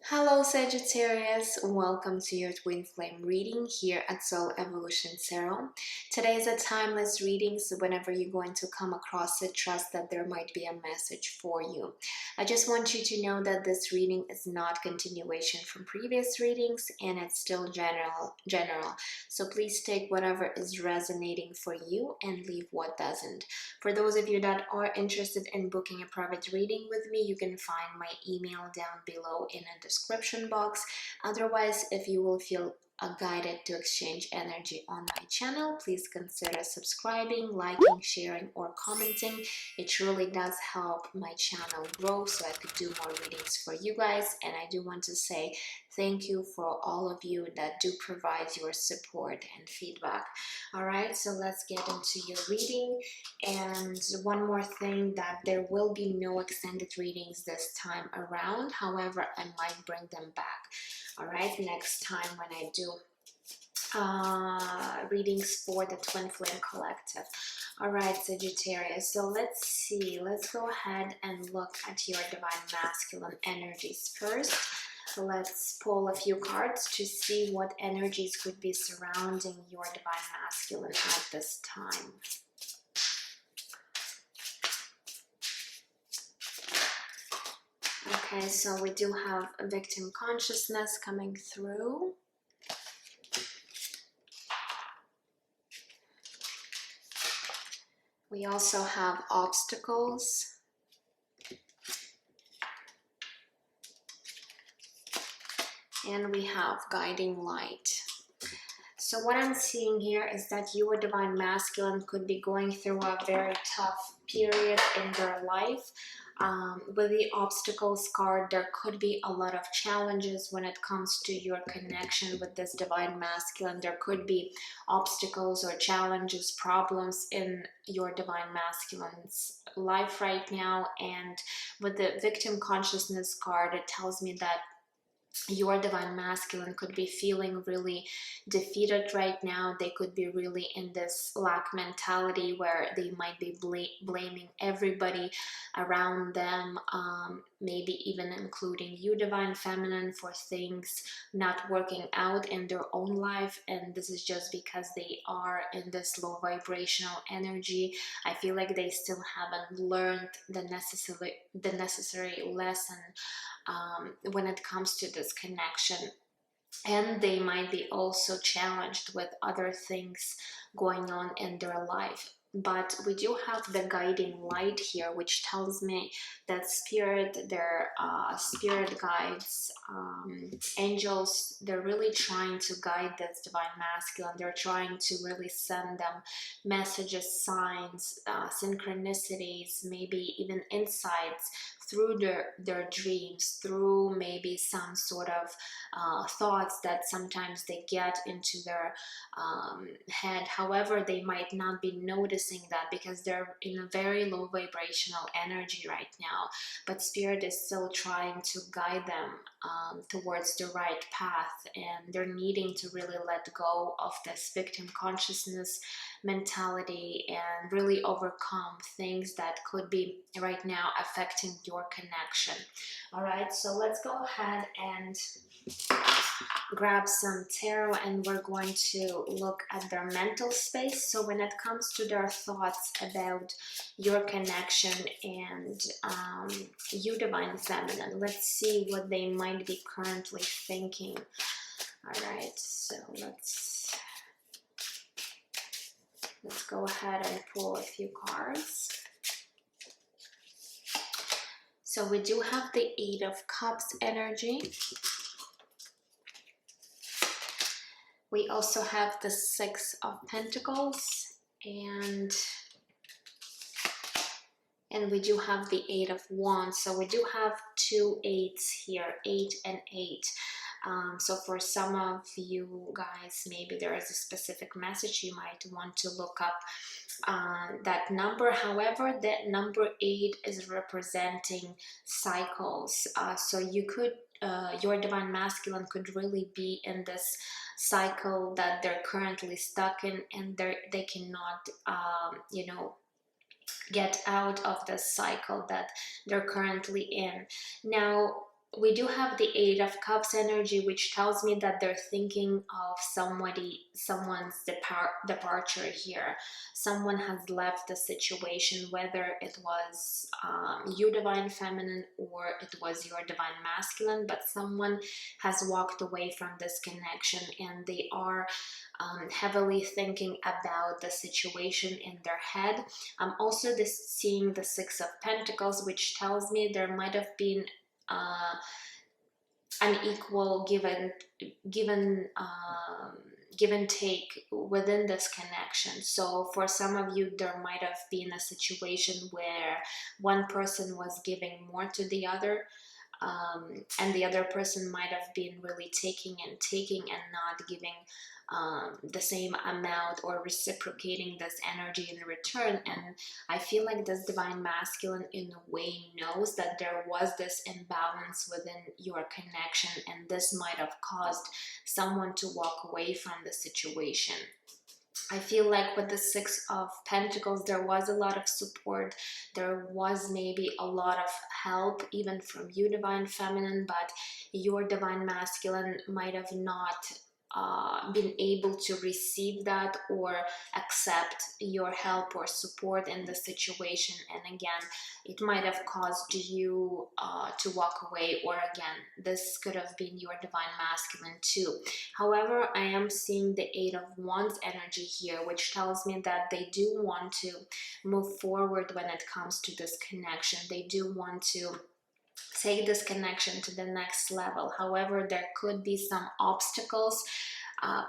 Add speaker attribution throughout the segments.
Speaker 1: Hello Sagittarius, welcome to your twin flame reading here at Soul Evolution Tarot. Today is a timeless reading, so whenever you're going to come across it, trust that there might be a message for you. I just want you to know that this reading is not continuation from previous readings and it's still general. So please take whatever is resonating for you and leave what doesn't. For those of you that are interested in booking a private reading with me, you can find my email down below in a description box. Otherwise, if you will feel guided to exchange energy on my channel, please consider subscribing, liking, sharing, or commenting. It truly does help my channel grow so I could do more readings for you guys. And I do want to say thank you for all of you that do provide your support and feedback. All right, so let's get into your reading. And one more thing, that there will be no extended readings this time around. However, I might bring them back. All right, next time when I do readings for the Twin Flame Collective. All right, Sagittarius, so let's see. Let's go ahead and look at your Divine Masculine energies first. Let's pull a few cards to see what energies could be surrounding your Divine Masculine at this time. Okay, so we do have a victim consciousness coming through. We also have obstacles. And we have guiding light. So what I'm seeing here is that your Divine Masculine could be going through a very tough period in their life. With the obstacles card, there could be a lot of challenges when it comes to your connection with this Divine Masculine. There could be obstacles or challenges, problems in your Divine Masculine's life right now. And with the victim consciousness card, it tells me that your Divine Masculine could be feeling really defeated right now. They could be really in this lack mentality where they might be blaming everybody around them, maybe even including you, Divine Feminine, for things not working out in their own life. And this is just because they are in this low vibrational energy. I feel like they still haven't learned the necessary lesson when it comes to this connection. And they might be also challenged with other things going on in their life. But we do have the guiding light here, which tells me that spirit, their spirit guides, angels, they're really trying to guide this Divine Masculine. They're trying to really send them messages, signs, synchronicities, maybe even insights through their dreams, through maybe some sort of thoughts that sometimes they get into their head. However, they might not be noticing that because they're in a very low vibrational energy right now. But Spirit is still trying to guide them towards the right path, and they're needing to really let go of this victim consciousness mentality and really overcome things that could be right now affecting your connection. All right, so let's go ahead and grab some tarot, and we're going to look at their mental space. So when it comes to their thoughts about your connection and you, Divine Feminine, let's see what they might be currently thinking. All right, so let's go ahead and pull a few cards. So we do have the Eight of Cups energy. We also have the Six of Pentacles, and we do have the Eight of Wands. So we do have two eights here, 8 and 8. So for some of you guys, maybe there is a specific message you might want to look up that number. However, that number 8 is representing cycles. So you could, your Divine Masculine could really be in this cycle that they're currently stuck in, and they cannot, you know, get out of the cycle that they're currently in. Now, we do have the Eight of Cups energy, which tells me that they're thinking of someone's departure here. Someone has left the situation, whether it was you, Divine Feminine, or it was your Divine Masculine, but someone has walked away from this connection, and they are heavily thinking about the situation in their head. I'm also seeing the Six of Pentacles, which tells me there might have been an equal give and take within this connection. So for some of you, there might have been a situation where one person was giving more to the other, and the other person might have been really taking and not giving the same amount or reciprocating this energy in return. And I feel like this Divine Masculine in a way knows that there was this imbalance within your connection, and this might have caused someone to walk away from the situation. I feel like with the Six of Pentacles, there was a lot of support. There was maybe a lot of help even from you, Divine Feminine, but your Divine Masculine might have not been able to receive that or accept your help or support in the situation. And again, it might have caused you to walk away, or again, this could have been your Divine Masculine too. However, I am seeing the Eight of Wands energy here, which tells me that they do want to move forward when it comes to this connection. They do want to take this connection to the next level. However, there could be some obstacles.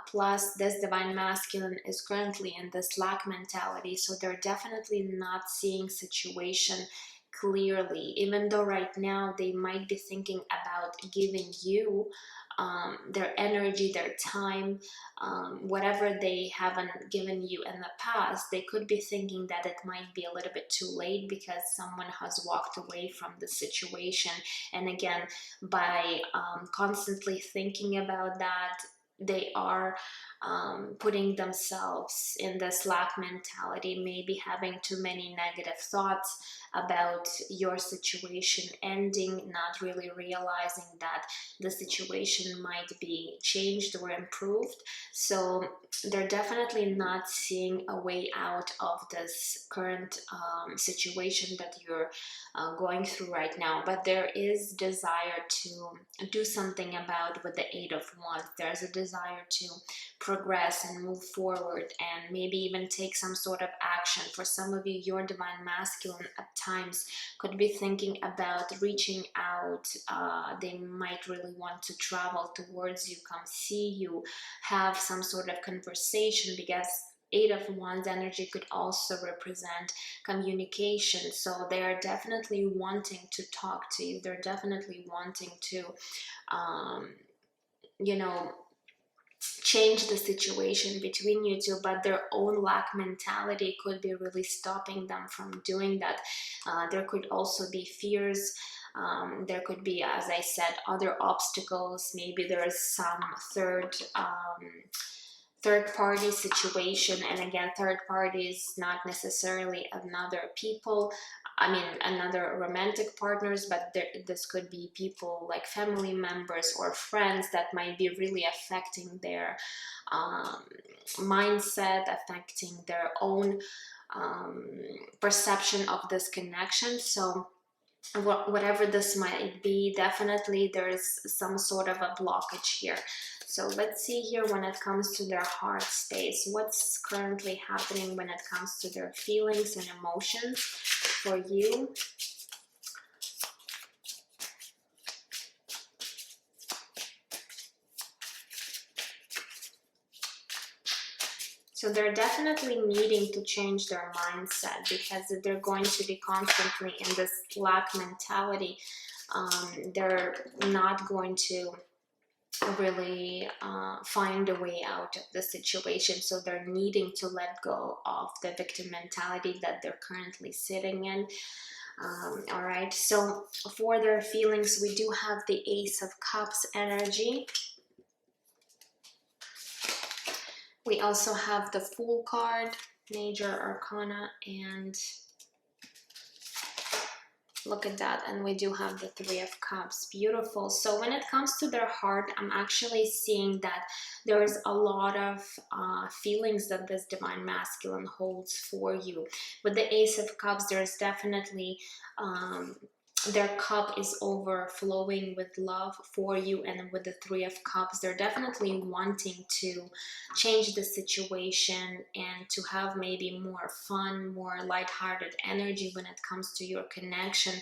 Speaker 1: Plus, this Divine Masculine is currently in this lack mentality, so they're definitely not seeing situation clearly, even though right now they might be thinking about giving you their energy, their time, whatever they haven't given you in the past. They could be thinking that it might be a little bit too late because someone has walked away from the situation. And again, by constantly thinking about that, they are putting themselves in this lack mentality, maybe having too many negative thoughts about your situation ending, not really realizing that the situation might be changed or improved. So they're definitely not seeing a way out of this current situation that you're going through right now. But there is desire to do something about with the Eight of Wands. There's a desire to progress and move forward, and maybe even take some sort of action. For some of you, your Divine Masculine at times could be thinking about reaching out. They might really want to travel towards you, come see you, have some sort of conversation, because Eight of Wands energy could also represent communication. So they are definitely wanting to talk to you. They're definitely wanting to, you know, change the situation between you two, but their own lack mentality could be really stopping them from doing that. There could also be fears. There could be, as I said, other obstacles. Maybe there's some third party situation, and again, third party is not necessarily another people, I mean another romantic partners, but this could be people like family members or friends that might be really affecting their mindset, affecting their own perception of this connection. So whatever this might be, definitely there's some sort of a blockage here. So let's see here when it comes to their heart space, what's currently happening when it comes to their feelings and emotions for you. So they're definitely needing to change their mindset, because if they're going to be constantly in this lack mentality, they're not going to really find a way out of the situation. So they're needing to let go of the victim mentality that they're currently sitting in. All right, so for their feelings, we do have the Ace of Cups energy. We also have the Fool card, Major Arcana, and Look at that. And we do have the Three of Cups. Beautiful. So when it comes to their heart, I'm actually seeing that there is a lot of feelings that this Divine Masculine holds for you. With the Ace of Cups, there's definitely their cup is overflowing with love for you, and with the Three of Cups, they're definitely wanting to change the situation and to have maybe more fun, more lighthearted energy when it comes to your connection.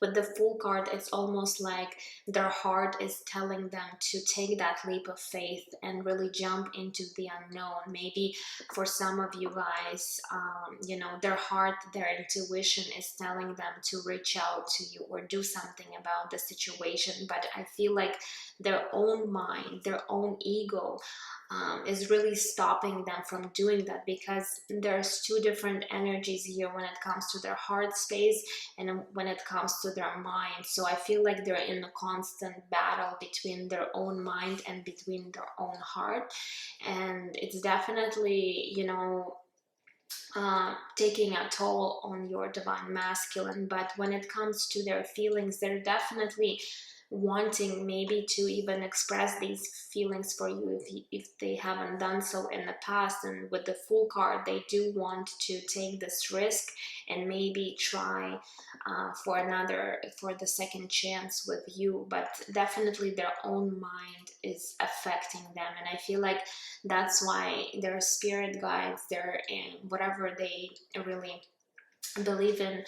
Speaker 1: With the Fool card, it's almost like their heart is telling them to take that leap of faith and really jump into the unknown. Maybe for some of you guys, you know, their heart, their intuition is telling them to reach out to you or do something about the situation, but I feel like their own mind, their own ego is really stopping them from doing that, because there's two different energies here when it comes to their heart space and when it comes to their mind. So I feel like they're in a constant battle between their own mind and between their own heart, and it's definitely, you know, taking a toll on your Divine Masculine. But when it comes to their feelings, they're definitely wanting maybe to even express these feelings for you if they haven't done so in the past. And with the Fool card, they do want to take this risk and maybe try for the second chance with you, but definitely their own mind is affecting them. And I feel like that's why their spirit guides, their whatever they really believe in,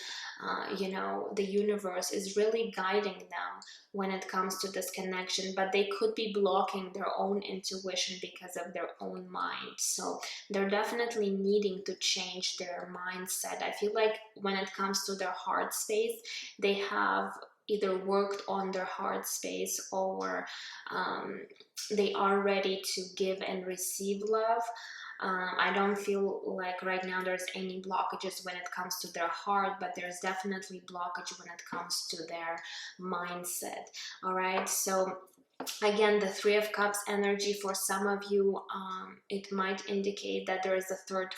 Speaker 1: you know, the universe is really guiding them when it comes to this connection, but they could be blocking their own intuition because of their own mind. So they're definitely needing to change their mindset. I feel like when it comes to their heart space, they have either worked on their heart space, or they are ready to give and receive love. I don't feel like right now there's any blockages when it comes to their heart, but there's definitely blockage when it comes to their mindset. All right, so again, the Three of Cups energy, for some of you, it might indicate that there is a third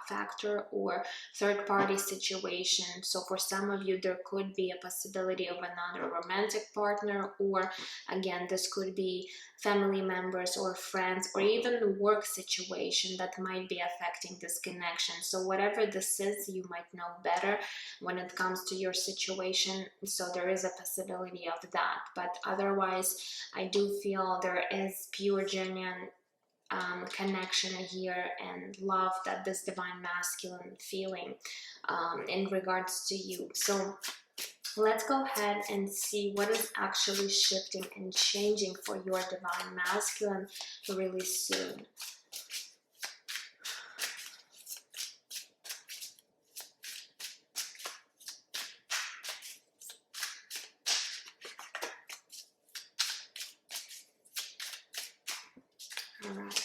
Speaker 1: factor or third party situation. So for some of you, there could be a possibility of another romantic partner, or again, this could be family members or friends, or even work situation that might be affecting this connection. So whatever this is, you might know better when it comes to your situation. So there is a possibility of that, but otherwise, I do feel there is pure, genuine connection here and love that this Divine Masculine feeling in regards to you. So let's go ahead and see what is actually shifting and changing for your Divine Masculine really soon. All right.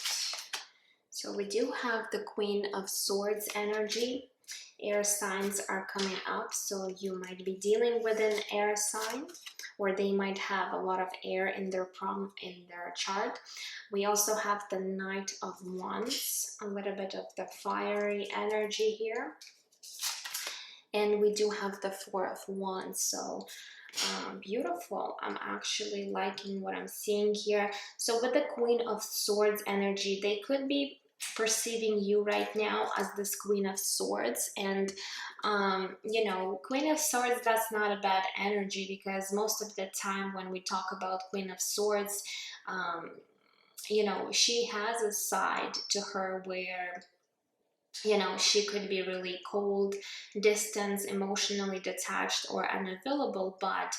Speaker 1: So we do have the Queen of Swords energy. Air signs are coming up, so you might be dealing with an air sign, or they might have a lot of air in their chart. We also have the Knight of Wands, a little bit of the fiery energy here, and we do have the Four of Wands. So beautiful. I'm actually liking what I'm seeing here. So with the Queen of Swords energy, they could be perceiving you right now as this Queen of Swords, and you know, Queen of Swords, that's not a bad energy, because most of the time when we talk about Queen of Swords, you know, she has a side to her where, you know, she could be really cold, distant, emotionally detached, or unavailable. But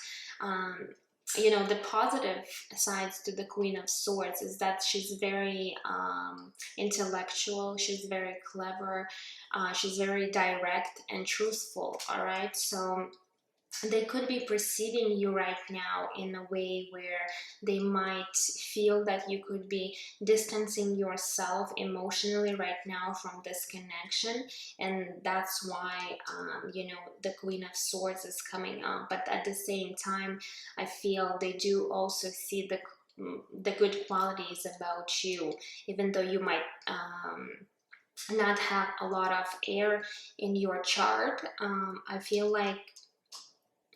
Speaker 1: you know, the positive sides to the Queen of Swords is that she's very intellectual, she's very clever, she's very direct and truthful. All right, so they could be perceiving you right now in a way where they might feel that you could be distancing yourself emotionally right now from this connection, and that's why you know, the Queen of Swords is coming up. But at the same time, I feel they do also see the good qualities about you, even though you might not have a lot of air in your chart. I feel like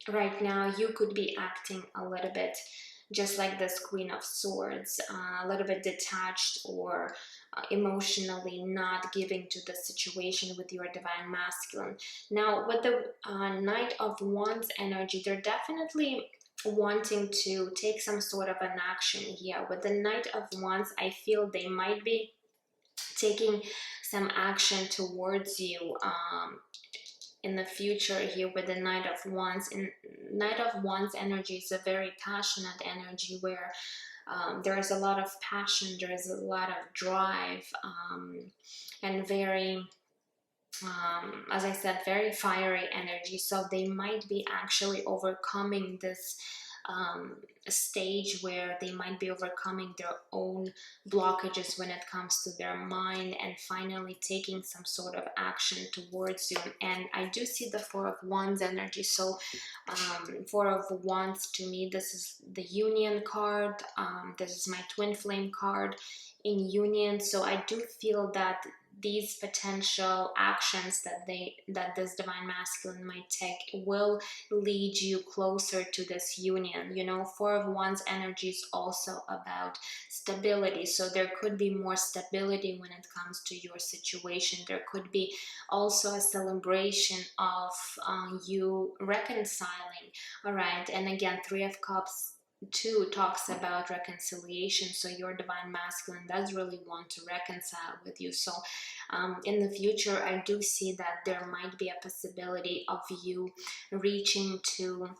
Speaker 1: right now you could be acting a little bit just like this Queen of Swords, a little bit detached or emotionally not giving to the situation with your Divine Masculine. Now with the Knight of Wands energy, they're definitely wanting to take some sort of an action here. With the Knight of Wands, I feel they might be taking some action towards you in the future here with the Knight of Wands. And Knight of Wands energy is a very passionate energy where there is a lot of passion, there is a lot of drive, and very, as I said, very fiery energy. So they might be actually overcoming this stage where they might be overcoming their own blockages when it comes to their mind and finally taking some sort of action towards you. And I do see the Four of Wands energy. So Four of Wands, to me, this is the Union card. This is my Twin Flame card in Union. So I do feel that these potential actions that this Divine Masculine might take will lead you closer to this union. You know, Four of Wands energy is also about stability. So there could be more stability when it comes to your situation. There could be also a celebration of you reconciling. All right. And again, Three of Cups 2 talks about reconciliation. So your Divine Masculine does really want to reconcile with you. So in the future, I do see that there might be a possibility of you reaching to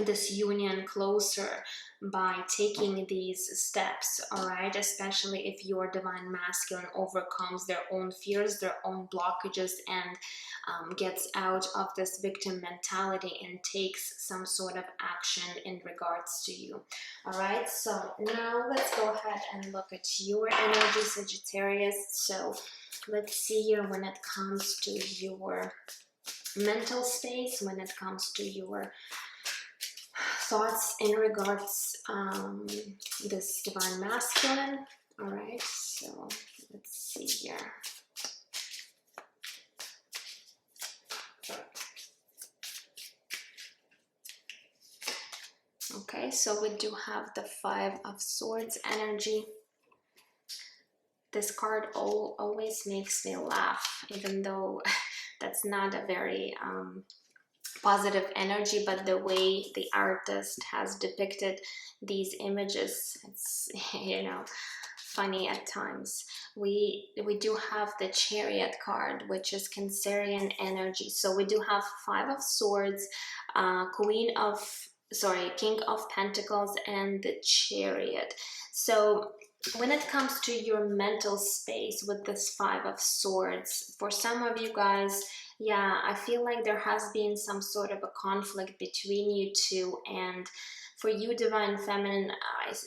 Speaker 1: this union closer by taking these steps. All right, especially if your Divine Masculine overcomes their own fears, their own blockages, and gets out of this victim mentality and takes some sort of action in regards to you. All right, so now let's go ahead and look at your energy, Sagittarius. So let's see here when it comes to your mental space, when it comes to your thoughts in regards this Divine Masculine. All right, so let's see here. Okay, so we do have the Five of Swords energy. This card always makes me laugh, even though that's not a very positive energy, but the way the artist has depicted these images, it's, you know, funny at times. We do have the Chariot card, which is Cancerian energy. So we do have Five of Swords, King of Pentacles, and the Chariot. So when it comes to your mental space with this Five of Swords, for some of you guys, yeah, I feel like there has been some sort of a conflict between you two. And for you, Divine Feminine,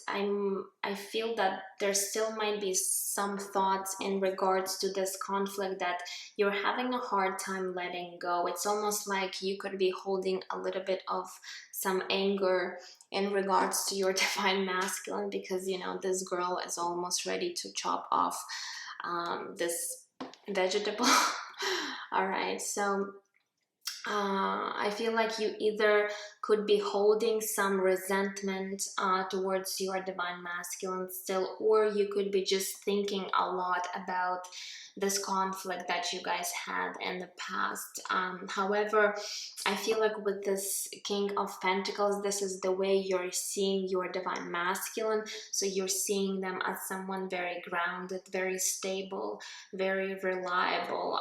Speaker 1: I feel that there still might be some thoughts in regards to this conflict that you're having a hard time letting go. It's almost like you could be holding a little bit of some anger in regards to your Divine Masculine, because, you know, this girl is almost ready to chop off this vegetable. All right, so I feel like you either could be holding some resentment towards your Divine Masculine still, or you could be just thinking a lot about this conflict that you guys had in the past. However, I feel like with this King of Pentacles, this is the way you're seeing your Divine Masculine. So you're seeing them as someone very grounded, very stable, very reliable,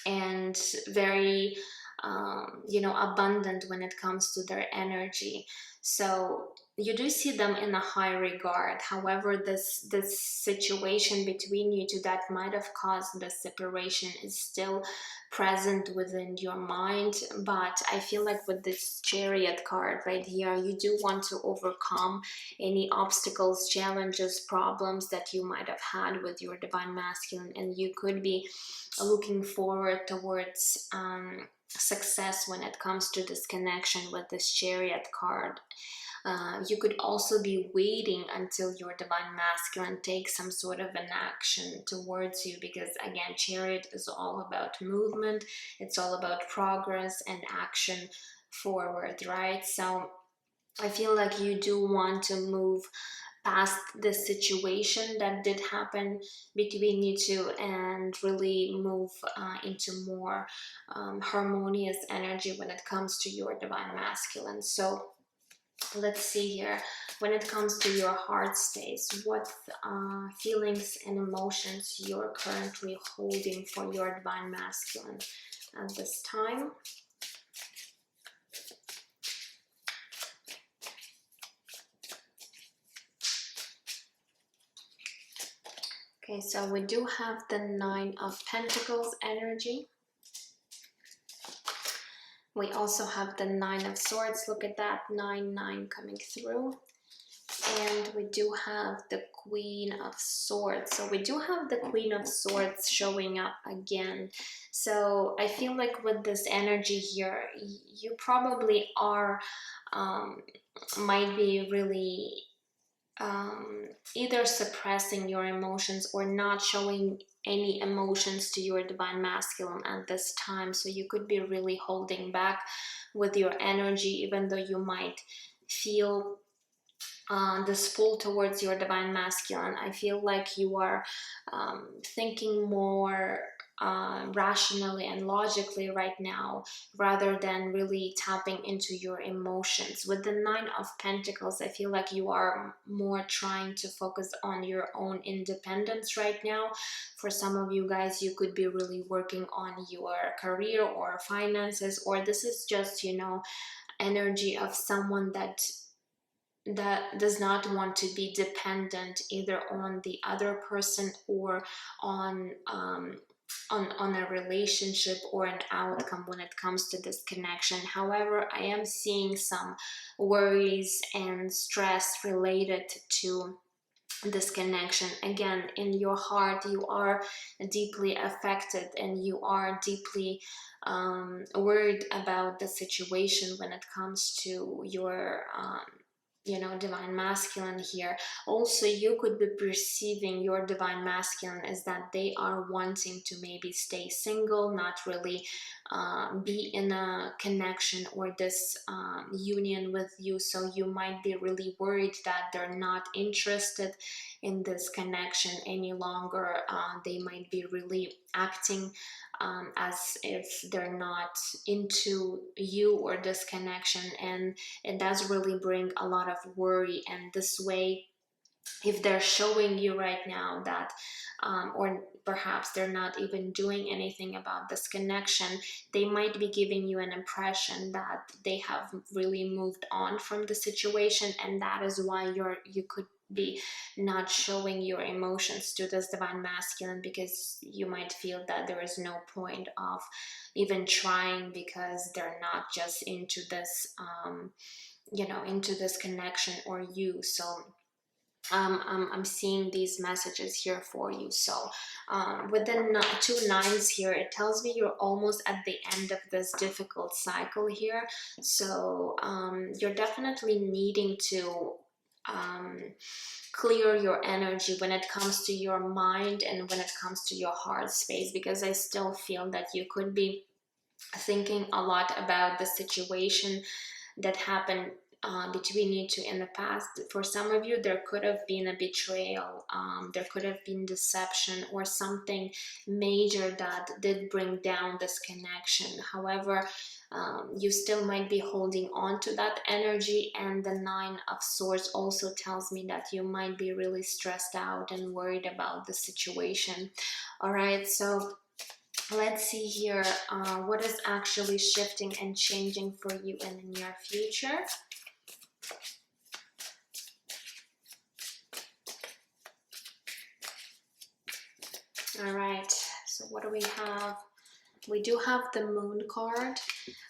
Speaker 1: and very you know, abundant when it comes to their energy. So you do see them in a high regard. However, this situation between you two that might have caused the separation is still present within your mind. But I feel like with this Chariot card right here, you do want to overcome any obstacles, challenges, problems that you might have had with your Divine Masculine, and you could be looking forward towards success when it comes to this connection with this Chariot card. You could also be waiting until your Divine Masculine takes some sort of an action towards you, because again, Chariot is all about movement, it's all about progress and action forward, right? So I feel like you do want to move past the situation that did happen between you two and really move into more harmonious energy when it comes to your divine masculine. So let's see here, when it comes to your heart space, what feelings and emotions you're currently holding for your divine masculine at this time. Okay, so we do have the Nine of Pentacles energy. We also have the Nine of Swords. Look at that, 9-9 coming through. And we do have the Queen of Swords. So we do have the Queen of Swords showing up again. So I feel like with this energy here, you probably are, might be really either suppressing your emotions or not showing any emotions to your divine masculine at this time. So you could be really holding back with your energy, even though you might feel this pull towards your divine masculine. I feel like you are thinking more rationally and logically right now, rather than really tapping into your emotions. With the Nine of Pentacles, I feel like you are more trying to focus on your own independence right now. For some of you guys, you could be really working on your career or finances, or this is just, you know, energy of someone that does not want to be dependent either on the other person or on a relationship or an outcome when it comes to this connection. However, I am seeing some worries and stress related to this connection. Again, in your heart, you are deeply affected and you are deeply worried about the situation when it comes to your you know, divine masculine here. Also, you could be perceiving your divine masculine as that they are wanting to maybe stay single, not really be in a connection or this union with you. So you might be really worried that they're not interested in this connection any longer. They might be really acting as if they're not into you or this connection, and it does really bring a lot of worry. And this way, if they're showing you right now that or perhaps they're not even doing anything about this connection, they might be giving you an impression that they have really moved on from the situation, and that is why you could be not showing your emotions to this divine masculine, because you might feel that there is no point of even trying, because they're not just into this you know, into this connection or you. So I'm seeing these messages here for you. So with the two nines here, it tells me you're almost at the end of this difficult cycle here. So you're definitely needing to clear your energy when it comes to your mind and when it comes to your heart space, because I still feel that you could be thinking a lot about the situation that happened between you two in the past. For some of you, there could have been a betrayal, there could have been deception or something major that did bring down this connection. However, you still might be holding on to that energy, and the Nine of Swords also tells me that you might be really stressed out and worried about the situation. All right, so let's see here what is actually shifting and changing for you in the near future. All right, so what do we have? We do have the Moon card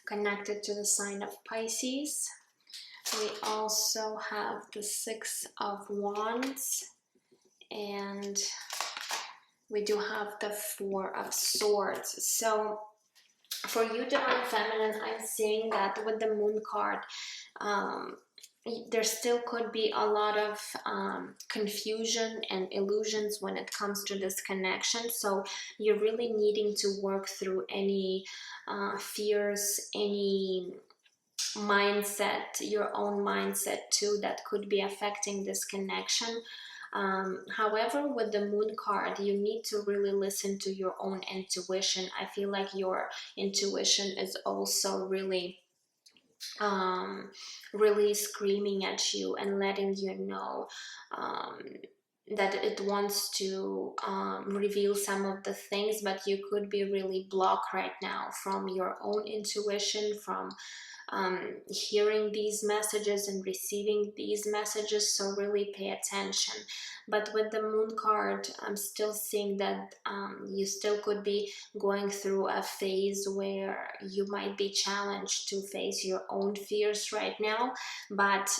Speaker 1: connected to the sign of Pisces. We also have the Six of Wands, and we do have the Four of Swords. So for you, Divine Feminine, I'm seeing that with the Moon card, there still could be a lot of confusion and illusions when it comes to this connection. So you're really needing to work through any fears, any mindset, your own mindset too, that could be affecting this connection. However, with the moon card, you need to really listen to your own intuition. I feel like your intuition is also um, really screaming at you and letting you know um, that it wants to reveal some of the things, but you could be really blocked right now from your own intuition, from hearing these messages and receiving these messages. So really pay attention. But with the moon card, I'm still seeing that you still could be going through a phase where you might be challenged to face your own fears right now, but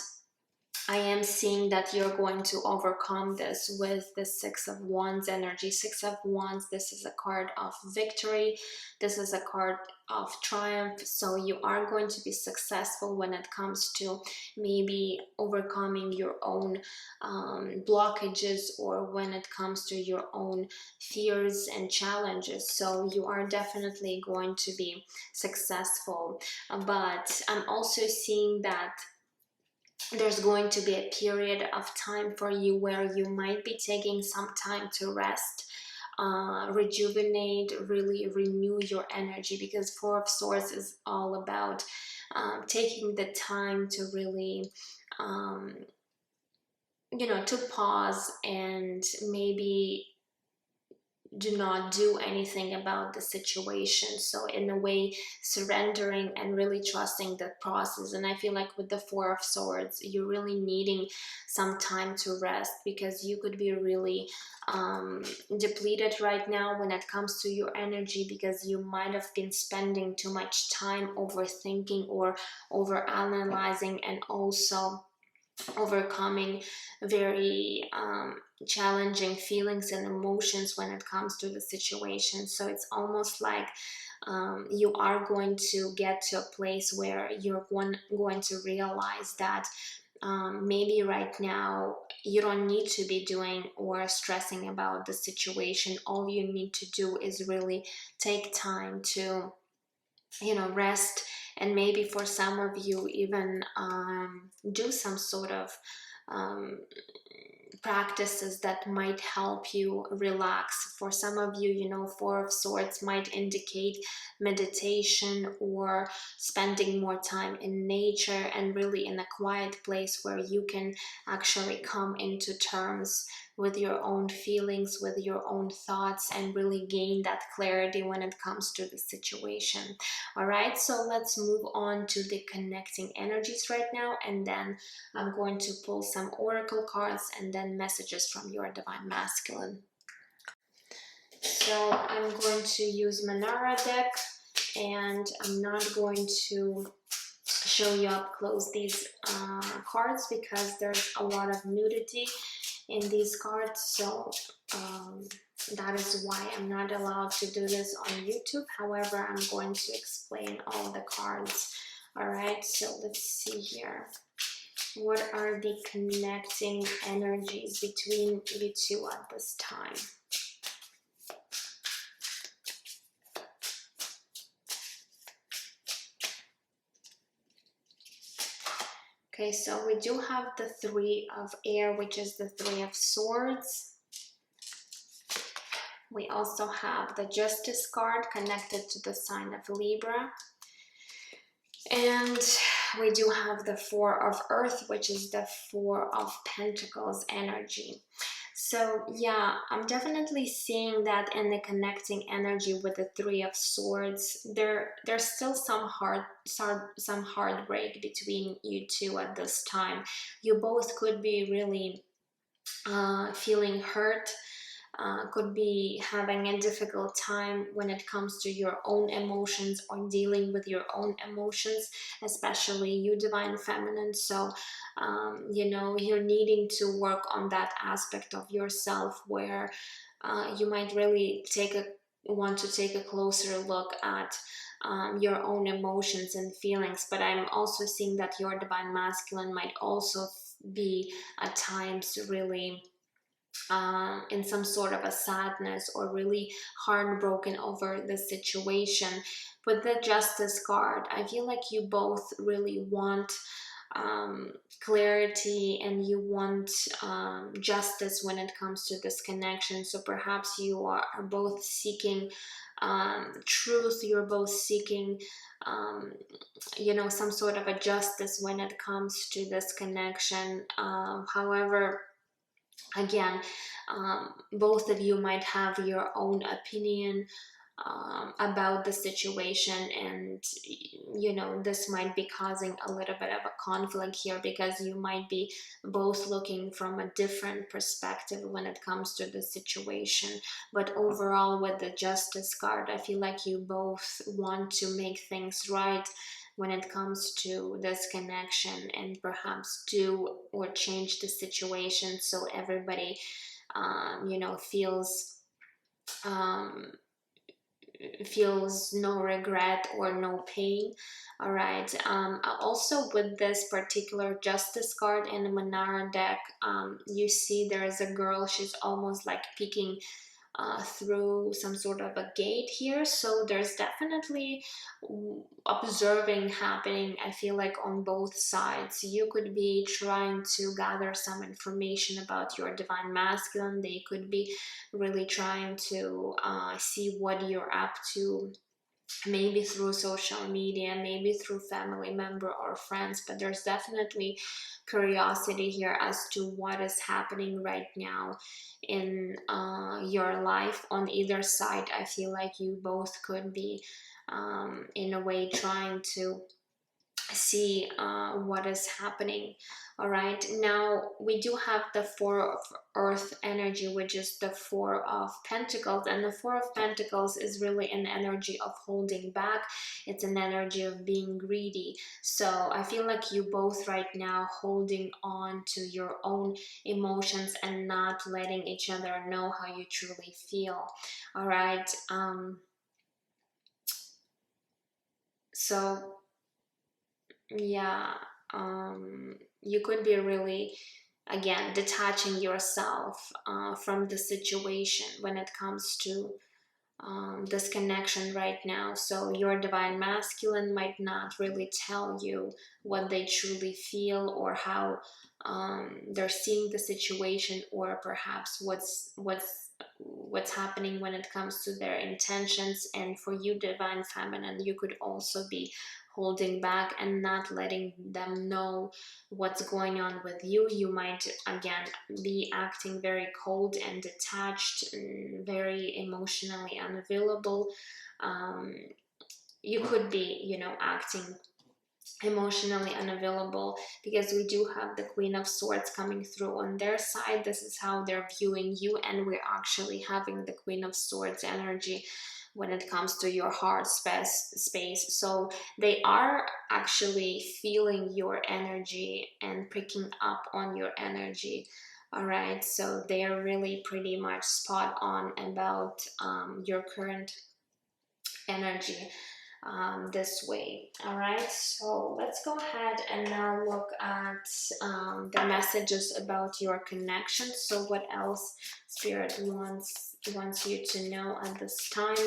Speaker 1: I am seeing that you're going to overcome this with the Six of Wands energy. Six of Wands, this is a card of victory. This is a card of triumph. So you are going to be successful when it comes to maybe overcoming your own blockages, or when it comes to your own fears and challenges. So you are definitely going to be successful. But I'm also seeing that there's going to be a period of time for you where you might be taking some time to rest, rejuvenate, really renew your energy, because Four of Swords is all about taking the time to really to pause and maybe do not do anything about the situation. So in a way, surrendering and really trusting the process. And I feel like with the Four of Swords, you're really needing some time to rest, because you could be really depleted right now when it comes to your energy, because you might have been spending too much time overthinking or over analyzing, and also overcoming very challenging feelings and emotions when it comes to the situation. So it's almost like you are going to get to a place where you're going to realize that maybe right now you don't need to be doing or stressing about the situation. All you need to do is really take time to rest, and maybe for some of you even do some sort of um, practices that might help you relax. For some of you, Four of Swords might indicate meditation, or spending more time in nature and really in a quiet place where you can actually come into terms with your own feelings, with your own thoughts, and really gain that clarity when it comes to the situation. All right, so let's move on to the connecting energies right now, and then I'm going to pull some oracle cards and then messages from your divine masculine. So I'm going to use Manara deck, and I'm not going to show you up close these cards because there's a lot of nudity in these cards. So that is why I'm not allowed to do this on YouTube. However, I'm going to explain all the cards. All right, so let's see here. What are the connecting energies between you two at this time? Okay, so we do have the Three of Air, which is the Three of Swords. We also have the Justice card connected to the sign of Libra. And we do have the Four of Earth, which is the Four of Pentacles energy. So yeah, I'm definitely seeing that in the connecting energy with the Three of Swords. There's still some heartbreak between you two at this time. You both could be really feeling hurt, could be having a difficult time when it comes to your own emotions or dealing with your own emotions, especially you divine feminine. So you're needing to work on that aspect of yourself where you might really want to take a closer look at your own emotions and feelings. But I'm also seeing that your divine masculine might also be at times really in some sort of a sadness or really heartbroken over the situation. With the Justice card, I feel like you both really want clarity, and you want justice when it comes to this connection. So perhaps you are both seeking truth, you're both seeking you know, some sort of a justice when it comes to this connection. However, again, both of you might have your own opinion about the situation, and you know, this might be causing a little bit of a conflict here, because you might be both looking from a different perspective when it comes to the situation. But overall, with the Justice card, I feel like you both want to make things right when it comes to this connection, and perhaps do or change the situation so everybody you know, um, feels no regret or no pain. All right. Also, with this particular Justice card in the Manara deck, you see there is a girl. She's almost like peeking through some sort of a gate here. So there's definitely observing happening, I feel like, on both sides. You could be trying to gather some information about your divine masculine. They could be really trying to see what you're up to, maybe through social media, maybe through family member or friends. But there's definitely curiosity here as to what is happening right now in your life. On either side, I feel like you both could be in a way trying to see what is happening. All right, now we do have the Four of Earth energy, which is the Four of Pentacles, and the Four of Pentacles is really an energy of holding back. It's an energy of being greedy. So I feel like you both right now holding on to your own emotions and not letting each other know how you truly feel. All right, so yeah, you could be really, again, detaching yourself from the situation when it comes to this connection right now. So your divine masculine might not really tell you what they truly feel, or how they're seeing the situation, or perhaps what's happening when it comes to their intentions. And for you, divine feminine, you could also be holding back and not letting them know what's going on with you. You might, again, be acting very cold and detached, and very emotionally unavailable. um, you could be, you know, acting emotionally unavailable, because we do have the Queen of Swords coming through on their side. This is how they're viewing you, and we're actually having the Queen of Swords energy when it comes to your heart space. So they are actually feeling your energy and picking up on your energy. All right, so they are really pretty much spot on about your current energy this way. All right, so let's go ahead and now look at the messages about your connection. So what else Spirit wants you to know at this time?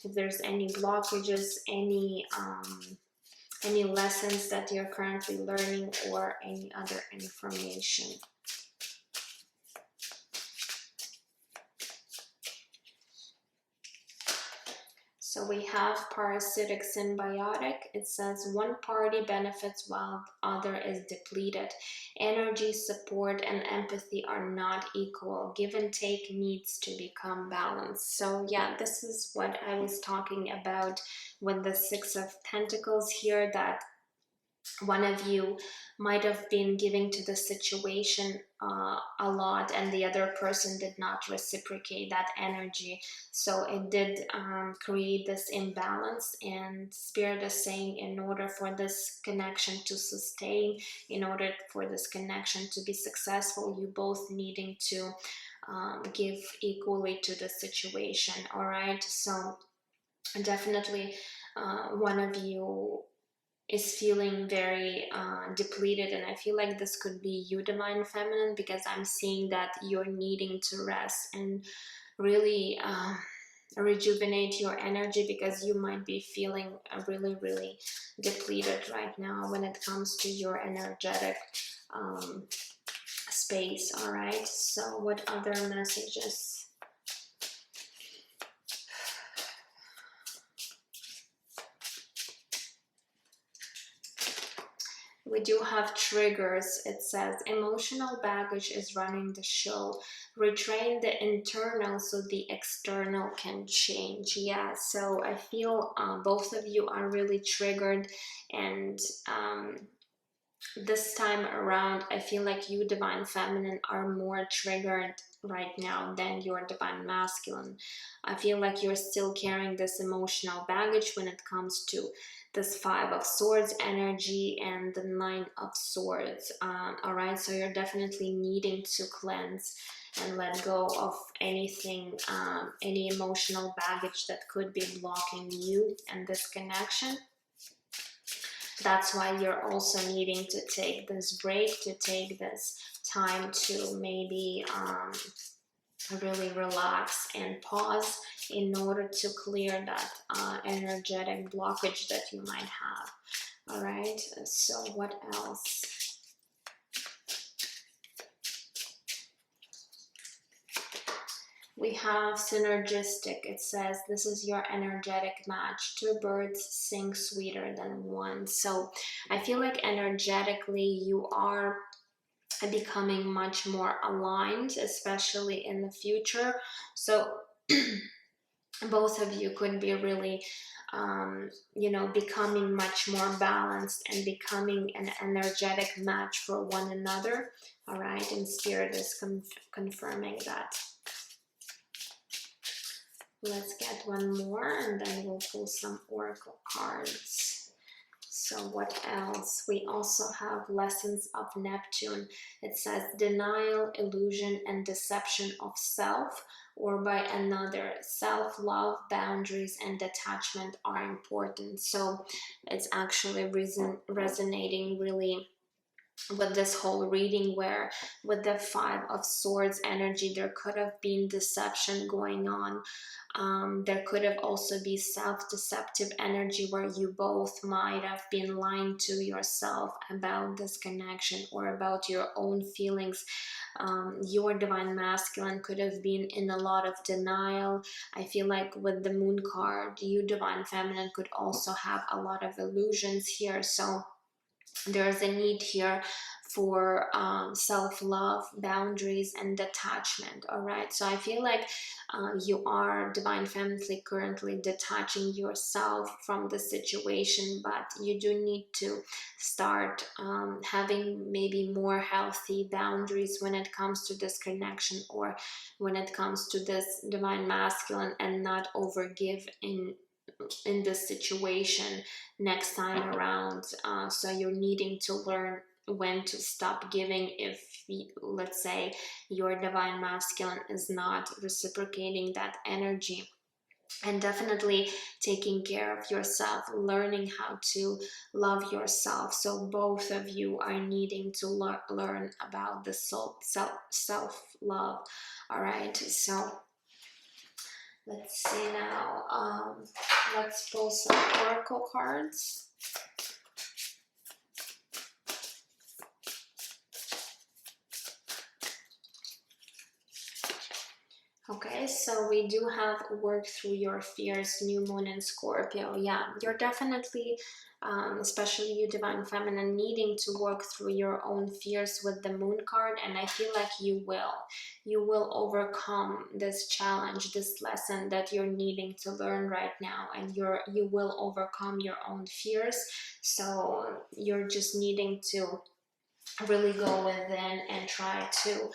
Speaker 1: If there's any blockages, any lessons that you're currently learning, or any other information. So we have parasitic symbiotic. It says one party benefits while the other is depleted. Energy, support, and empathy are not equal. Give and take needs to become balanced. So yeah, this is what I was talking about with the Six of Pentacles here, that one of you might have been giving to the situation a lot, and the other person did not reciprocate that energy. So it did create this imbalance, and Spirit is saying, in order for this connection to sustain, in order for this connection to be successful, you both needing to give equally to the situation. All right, so definitely one of you is feeling very depleted, and I feel like this could be you, Divine Feminine, because I'm seeing that you're needing to rest and really rejuvenate your energy, because you might be feeling really depleted right now when it comes to your energetic space. All right, so what other messages? We do have triggers. It says emotional baggage is running the show. Retrain the internal so the external can change. Yeah, so I feel both of you are really triggered, and this time around I feel like you, Divine Feminine, are more triggered right now than your Divine Masculine. I feel like you're still carrying this emotional baggage when it comes to this Five of Swords energy and the Nine of Swords. All right, so you're definitely needing to cleanse and let go of anything, any emotional baggage that could be blocking you and this connection. That's why you're also needing to take this break, to take this time to maybe really relax and pause in order to clear that energetic blockage that you might have. All right, so what else? We have synergistic. It says this is your energetic match. Two birds sing sweeter than one. So I feel like energetically you are becoming much more aligned, especially in the future. So both of you could be really you know, becoming much more balanced and becoming an energetic match for one another. All right, and Spirit is confirming that. Let's get one more and then we'll pull some oracle cards. So what else? We also have lessons of Neptune. It says denial, illusion, and deception of self or by another. Self-love, boundaries, and detachment are important. So it's actually resonating really with this whole reading, where with the Five of Swords energy there could have been deception going on. There could have also be self-deceptive energy where you both might have been lying to yourself about this connection or about your own feelings. Your Divine Masculine could have been in a lot of denial. I feel like with the Moon card, you, Divine Feminine, could also have a lot of illusions here. So there's a need here for self-love, boundaries, and detachment. All right, so I feel like you are, Divine Feminine, currently detaching yourself from the situation, but you do need to start having maybe more healthy boundaries when it comes to this connection or when it comes to this Divine Masculine, and not overgive in this situation next time around. So you're needing to learn when to stop giving if, let's say, your Divine Masculine is not reciprocating that energy. And definitely taking care of yourself, learning how to love yourself. So both of you are needing to learn about the self-love. All right, so let's see now. Let's pull some oracle cards. Okay, so we do have work through your fears, new moon in Scorpio. Yeah, you're definitely, especially you, Divine Feminine, needing to work through your own fears with the moon card, and I feel like you will. You will overcome this challenge, this lesson that you're needing to learn right now, and you will overcome your own fears. So you're just needing to really go within and try to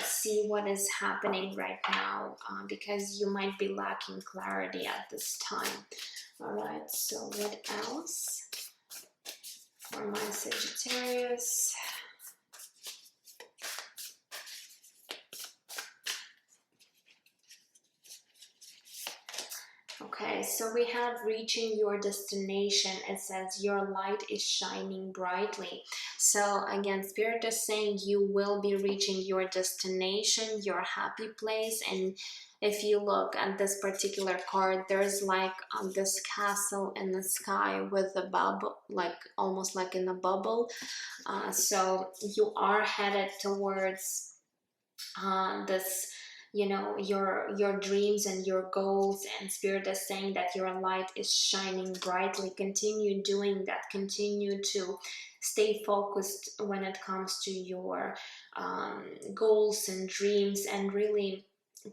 Speaker 1: see what is happening right now, because you might be lacking clarity at this time. All right, so what else for my Sagittarius? Okay, so we have reaching your destination. It says your light is shining brightly. So again, Spirit is saying you will be reaching your destination, your happy place. And if you look at this particular card, there's like this castle in the sky with a bubble, like almost like in a bubble. So you are headed towards this, you know, your dreams and your goals, and Spirit is saying that your light is shining brightly. Continue doing that, continue to stay focused when it comes to your goals and dreams, and really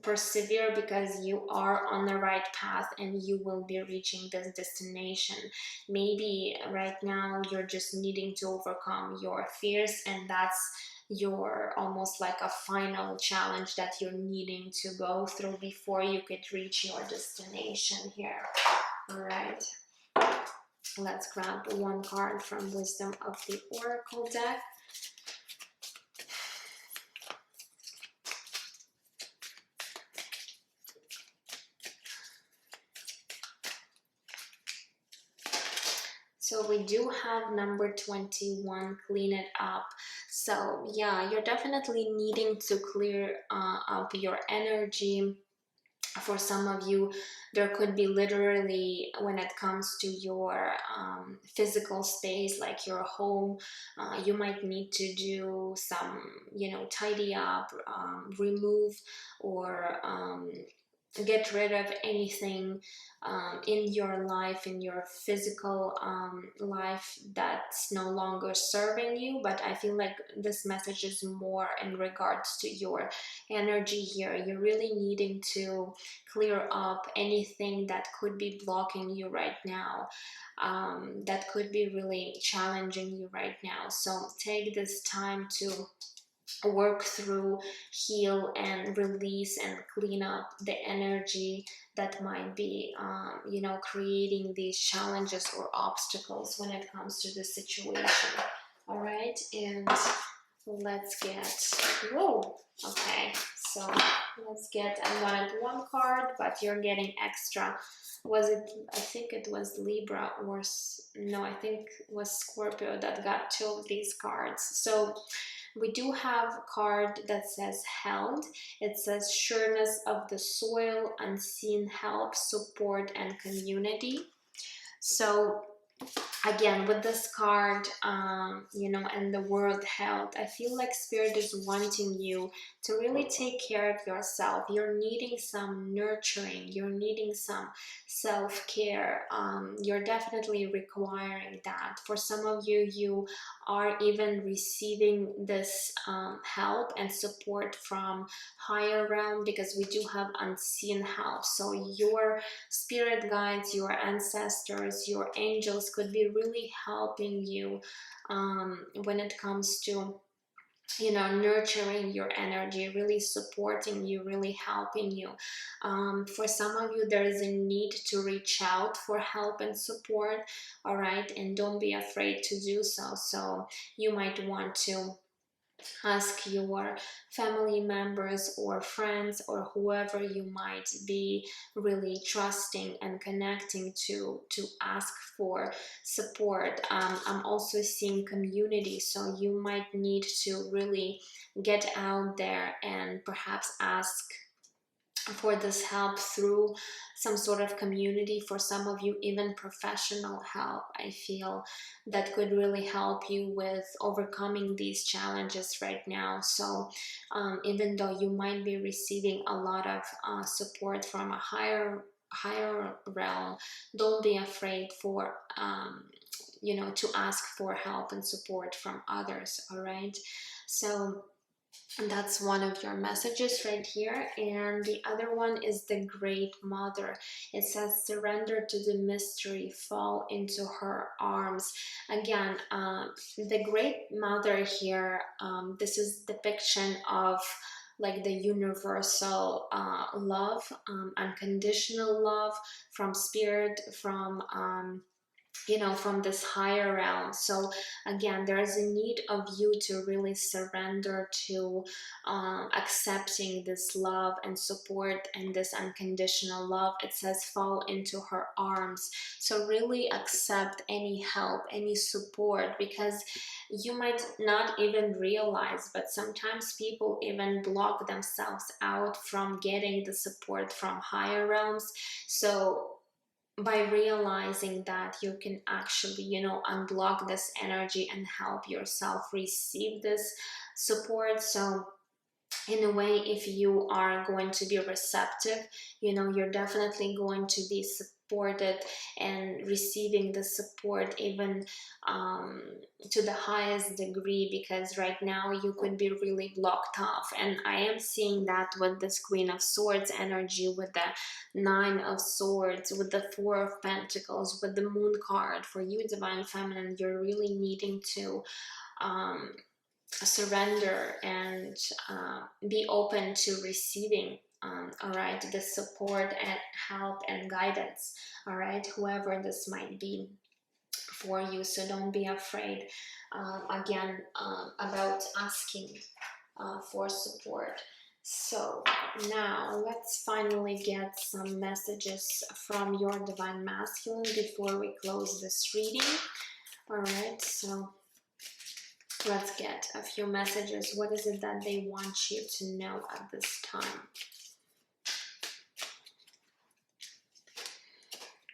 Speaker 1: persevere, because you are on the right path and you will be reaching this destination. Maybe right now you're just needing to overcome your fears, and that's your almost like a final challenge that you're needing to go through before you could reach your destination here. All right, let's grab one card from Wisdom of the Oracle deck. So we do have number 21, clean it up. So yeah, you're definitely needing to clear up your energy. For some of you, there could be literally, when it comes to your physical space, like your home, you might need to do some, you know, tidy up, remove, or get rid of anything in your life, in your physical life, that's no longer serving you. But I feel like this message is more in regards to your energy here. You're really needing to clear up anything that could be blocking you right now, that could be really challenging you right now. So take this time to work through, heal, and release and clean up the energy that might be, you know, creating these challenges or obstacles when it comes to the situation. All right, and let's get, whoa, okay, so let's get, I wanted one card, but you're getting extra. Was it, I think it was Libra, or no, I think it was Scorpio that got two of these cards. So we do have a card that says held. It says sureness of the soil, unseen help, support, and community. So again, with this card, you know, and the word health, I feel like Spirit is wanting you to really take care of yourself. You're needing some nurturing, you're needing some self-care. You're definitely requiring that. For some of you, you are even receiving this help and support from higher realm, because we do have unseen help. So your spirit guides, your ancestors, your angels could be really helping you when it comes to, you know, nurturing your energy, really supporting you, really helping you. For some of you, there is a need to reach out for help and support. All right, and don't be afraid to do so. So you might want to ask your family members or friends or whoever you might be really trusting and connecting to ask for support. I'm also seeing community, so you might need to really get out there and perhaps ask for this help through some sort of community. For some of you, even professional help, I feel, that could really help you with overcoming these challenges right now. So even though you might be receiving a lot of support from a higher realm, don't be afraid for you know, to ask for help and support from others. All right, so and that's one of your messages right here. And the other one is the Great Mother. It says, surrender to the mystery, fall into her arms. Again, the Great Mother here, this is depiction of like the universal love, unconditional love from spirit, from you know, from this higher realm. So again, there is a need of you to really surrender to accepting this love and support and this unconditional love. It says fall into her arms. So really accept any help, any support, because you might not even realize, but sometimes people even block themselves out from getting the support from higher realms. So by realizing that, you can actually, you know, unblock this energy and help yourself receive this support. So in a way, if you are going to be receptive, you know, you're definitely going to be supported and receiving the support even to the highest degree, because right now you could be really blocked off. And I am seeing that with this Queen of Swords energy, with the Nine of Swords, with the Four of Pentacles, with the Moon card. For you, Divine Feminine, you're really needing to um, surrender and be open to receiving, all right, the support and help and guidance, all right, whoever this might be for you. So don't be afraid, again, about asking for support. So now let's finally get some messages from your Divine Masculine before we close this reading. All right, so let's get a few messages. What is it that they want you to know at this time?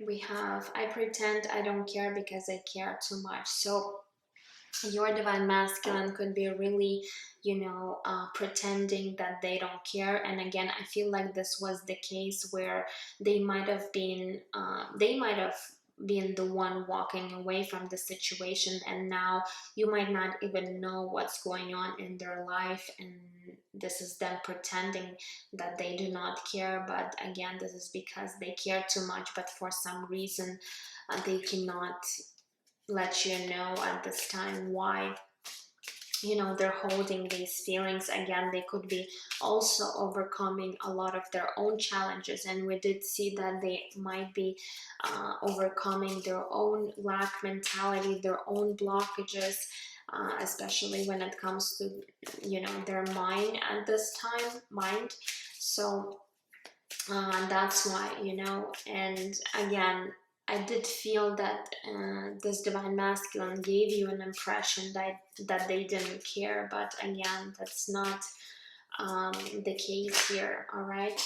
Speaker 1: We have, I pretend I don't care because I care too much. So your Divine Masculine could be really, you know, pretending that they don't care. And again, I feel like this was the case where they might have been the one walking away from the situation, and now you might not even know what's going on in their life, and this is them pretending that they do not care. But again, this is because they care too much, but for some reason they cannot let you know at this time why, you know, they're holding these feelings. Again, they could be also overcoming a lot of their own challenges, and we did see that they might be overcoming their own lack mentality, their own blockages, especially when it comes to, you know, their mind at this time. So that's why, you know. And again, I did feel that this Divine Masculine gave you an impression that they didn't care, but again, that's not the case here. All right,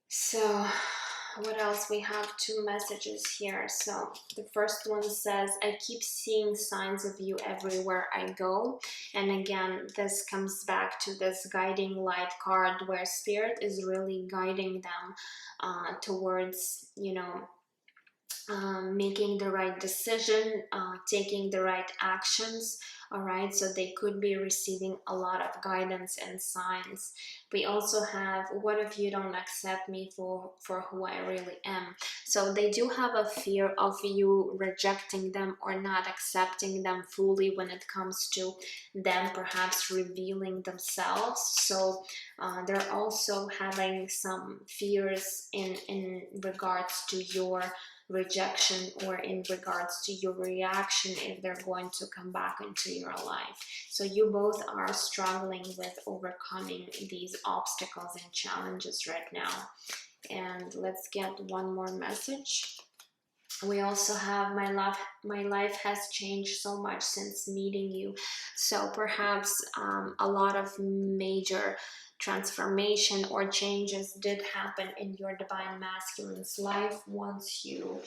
Speaker 1: so what else? We have two messages here. So the first one says, I keep seeing signs of you everywhere I go. And again, this comes back to this guiding light card, where Spirit is really guiding them towards, you know, making the right decision, taking the right actions. All right, so they could be receiving a lot of guidance and signs. We also have, what if you don't accept me for who I really am? So they do have a fear of you rejecting them or not accepting them fully when it comes to them perhaps revealing themselves. So they're also having some fears in regards to your rejection, or in regards to your reaction if they're going to come back into your life. So you both are struggling with overcoming these obstacles and challenges right now. And let's get one more message. We also have, my life has changed so much since meeting you. So perhaps a lot of major transformation or changes did happen in your Divine Masculine's life once you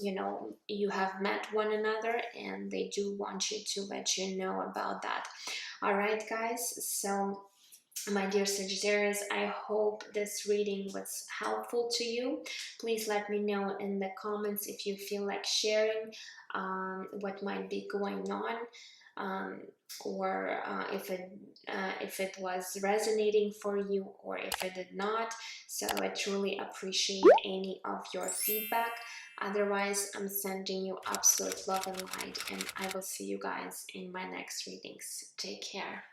Speaker 1: you know, you have met one another, and they do want you to let you know about that. All right, guys, so my dear Sagittarius, I hope this reading was helpful to you. Please let me know in the comments if you feel like sharing what might be going on, or if it was resonating for you, or if it did not. So I truly appreciate any of your feedback. Otherwise, I'm sending you absolute love and light, and I will see you guys in my next readings. Take care.